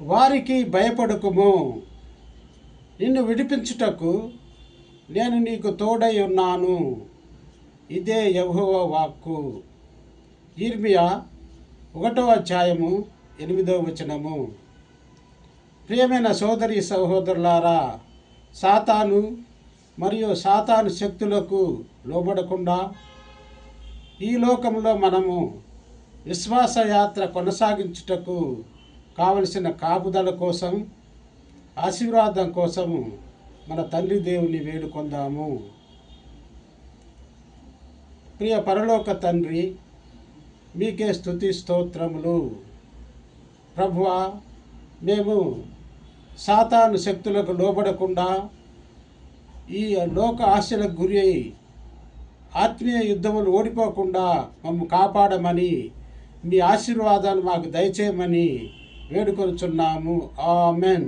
వారికి భయపడకుము, నిన్ను విడిపించుటకు నేను నీకు తోడై ఉన్నాను. ఇదే యెహోవా వాక్కు. యిర్మీయా 1వ అధ్యాయము 8వ వచనము. ప్రియమైన సోదరి సహోదరులారా, సాతాను మరియు సాతాను శక్తులకు లోబడకుండా ఈ లోకంలో మనము విశ్వాసయాత్ర కొనసాగించుటకు కావలసిన కాపుదల కోసం, ఆశీర్వాదం కోసము మన తండ్రి దేవుని వేడుకొందాము. ప్రియ పరలోక తండ్రి, మీకే స్తుతి స్తోత్రములు. ప్రభువా, మేము సాతాను శక్తులకు లోబడకుండా ఈ లోక ఆశలకు గురి అయి ఆత్మీయ యుద్ధములు ఓడిపోకుండా మమ్ము కాపాడమని, మీ ఆశీర్వాదాలు మాకు దయచేయమని వేడుకొనుచున్నాము. ఆమెన్.